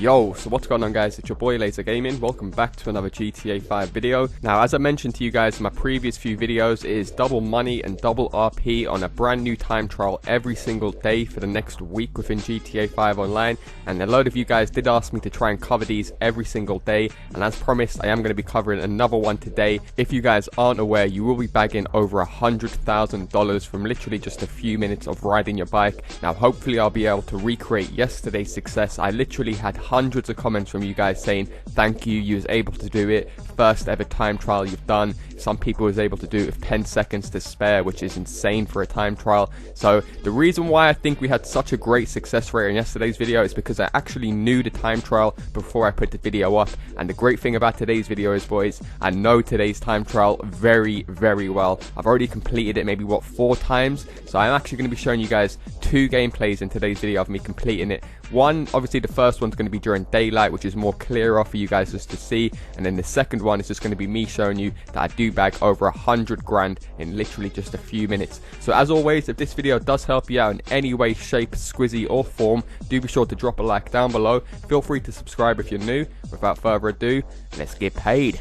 Yo, so what's going on guys, it's your boy LaazrGaming, welcome back to another GTA 5 video. Now as I mentioned to you guys in my previous few videos, it is double money and double RP on a brand new time trial every single day for the next week within GTA 5 Online, and a load of you guys did ask me to try and cover these every single day, and as promised I am going to be covering another one today. If you guys aren't aware, you will be bagging over $100,000 from literally just a few minutes of riding your bike. Now hopefully I'll be able to recreate yesterday's success. I literally had hundreds of comments from you guys saying thank you, you was able to do it, first ever time trial you've done. Some people was able to do it with 10 seconds to spare, which is insane for a time trial. So the reason why I think we had such a great success rate in yesterday's video is because I actually knew the time trial before I put the video up. And the great thing about today's video is, boys, I know today's time trial very well. I've already completed it maybe 4 times, so I'm actually going to be showing you guys 2 gameplays in today's video of me completing it. One, obviously the first one's going to be during daylight, which is more clearer for you guys just to see, and then the second one is just going to be me showing you that I do bag over 100 grand in literally just a few minutes. So as always, if this video does help you out in any way, shape, squizzy or form, do be sure to drop a like down below. Feel free to subscribe if you're new. Without further ado, let's get paid.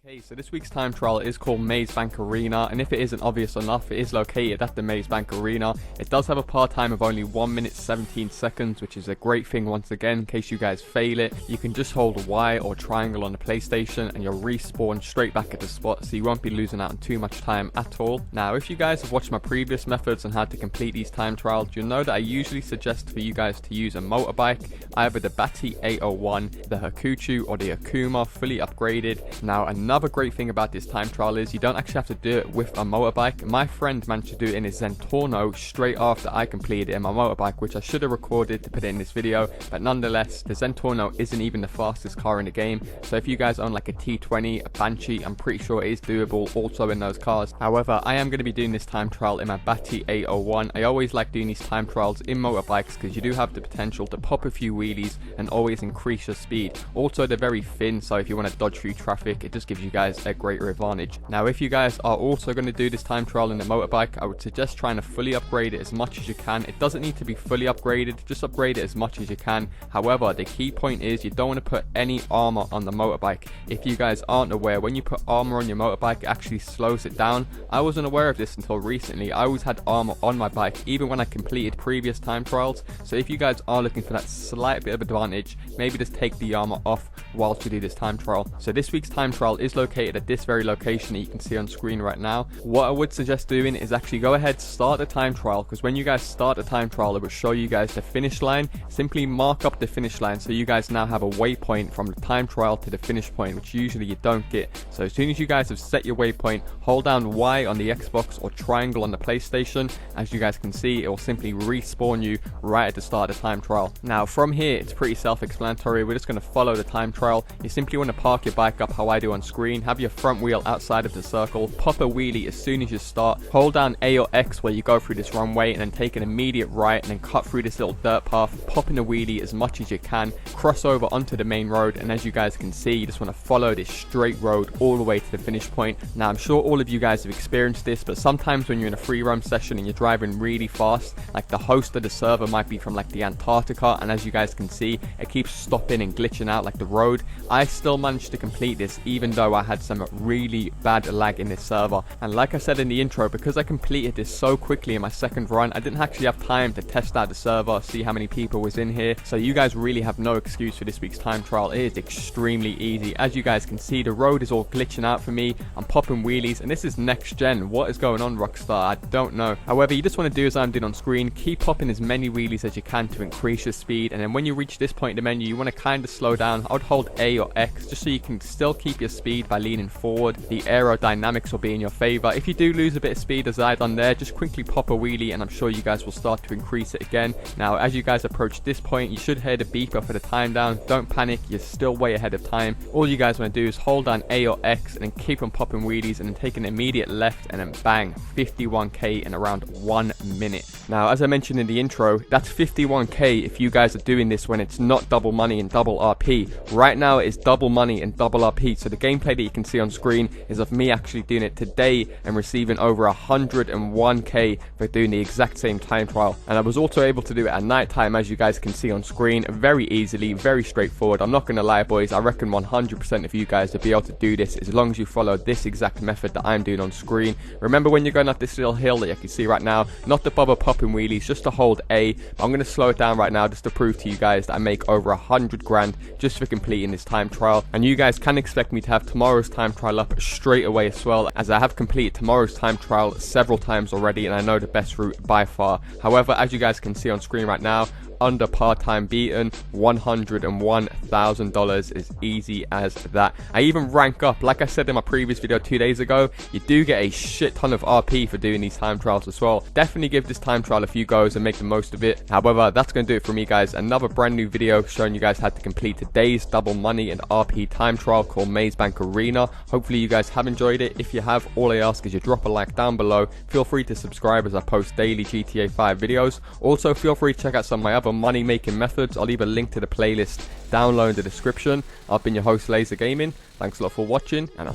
Okay, so this week's time trial is called Maze Bank Arena, and if it isn't obvious enough, it is located at the Maze Bank Arena. It does have a par time of only 1 minute 17 seconds, which is a great thing once again in case you guys fail it. You can just hold Y or triangle on the PlayStation and you'll respawn straight back at the spot, so you won't be losing out on too much time at all. Now if you guys have watched my previous methods on how to complete these time trials, you'll know that I usually suggest for you guys to use a motorbike, either the Batty 801, the Hakuchu or the Akuma fully upgraded. Now another great thing about this time trial is you don't actually have to do it with a motorbike. My friend managed to do it in his Zentorno straight after I completed it in my motorbike, which I should have recorded to put it in this video, but nonetheless the Zentorno isn't even the fastest car in the game, so if you guys own like a T20, a Banshee, I'm pretty sure it is doable also in those cars. However, I am going to be doing this time trial in my Batty 801. I always like doing these time trials in motorbikes because you do have the potential to pop a few wheelies and always increase your speed. Also they're very thin, so if you want to dodge through traffic, it just gives you guys a greater advantage. Now if you guys are also going to do this time trial in the motorbike, I would suggest trying to fully upgrade it as much as you can. It doesn't need to be fully upgraded, just upgrade it as much as you can. However, the key point is you don't want to put any armor on the motorbike. If you guys aren't aware, when you put armor on your motorbike, it actually slows it down. I wasn't aware of this until recently. I always had armor on my bike even when I completed previous time trials, so if you guys are looking for that slight bit of advantage, maybe just take the armor off whilst you do this time trial. So this week's time trial is located at this very location that you can see on screen right now. What I would suggest doing is actually go ahead, start the time trial, because when you guys start the time trial it will show you guys the finish line. Simply mark up the finish line so you guys now have a waypoint from the time trial to the finish point, which usually you don't get. So as soon as you guys have set your waypoint, hold down Y on the Xbox or triangle on the PlayStation. As you guys can see, it will simply respawn you right at the start of the time trial. Now from here it's pretty self-explanatory. We're just going to follow the time trial. You simply want to park your bike up how I do on screen, have your front wheel outside of the circle, pop a wheelie as soon as you start, hold down A or X where you go through this runway, and then take an immediate right and then cut through this little dirt path, pop in a wheelie as much as you can, cross over onto the main road, and as you guys can see, you just want to follow this straight road all the way to the finish point. Now I'm sure all of you guys have experienced this, but sometimes when you're in a free roam session and you're driving really fast, like the host of the server might be from like the Antarctica, and as you guys can see, it keeps stopping and glitching out like the road. I still managed to complete this even though I had some really bad lag in this server, and like I said in the intro, because I completed this so quickly in my second run, I didn't actually have time to test out the server, see how many people was in here, so you guys really have no excuse for this week's time trial. It is extremely easy. As you guys can see, the road is all glitching out for me, I'm popping wheelies, and this is next gen. What is going on, Rockstar? I don't know. However, you just want to do as I'm doing on screen, keep popping as many wheelies as you can to increase your speed, and then when you reach this point in the menu, you want to kind of slow down. I would hold A or X just so you can still keep your speed by leaning forward. The aerodynamics will be in your favor. If you do lose a bit of speed as I done there, just quickly pop a wheelie and I'm sure you guys will start to increase it again. Now as you guys approach this point, you should hear the beeper for the time down. Don't panic, you're still way ahead of time. All you guys want to do is hold down A or X and then keep on popping wheelies and then take an immediate left and then bang, 51k in around 1 minute. Now as I mentioned in the intro, that's 51k if you guys are doing this when it's not double money and double RP. Right now it is double money and double RP, so the gameplay gameplay that you can see on screen is of me actually doing it today and receiving over 101k for doing the exact same time trial. And I was also able to do it at night time, as you guys can see on screen, very easily, very straightforward. I'm not going to lie, boys, I reckon 100% of you guys will be able to do this as long as you follow this exact method that I'm doing on screen. Remember, when you're going up this little hill that you can see right now, not to bother popping wheelies, just to hold A. But I'm going to slow it down right now just to prove to you guys that I make over 100 grand just for completing this time trial. And you guys can expect me to have tomorrow's time trial up straight away as well, as I have completed tomorrow's time trial several times already and I know the best route by far. However, as you guys can see on screen right now, under part-time beaten, $101,000 is easy as that. I even rank up, like I said in my previous video 2 days ago, you do get a shit ton of RP for doing these time trials as well. Definitely give this time trial a few goes and make the most of it. However, that's going to do it for me, guys. Another brand new video showing you guys how to complete today's double money and RP time trial called Maze Bank Arena. Hopefully you guys have enjoyed it. If you have, all I ask is you drop a like down below. Feel free to subscribe as I post daily GTA 5 videos. Also, feel free to check out some of my other money making methods. I'll leave a link to the playlist down below in the description. I've been your host, LaazrGaming. Thanks a lot for watching, and I'll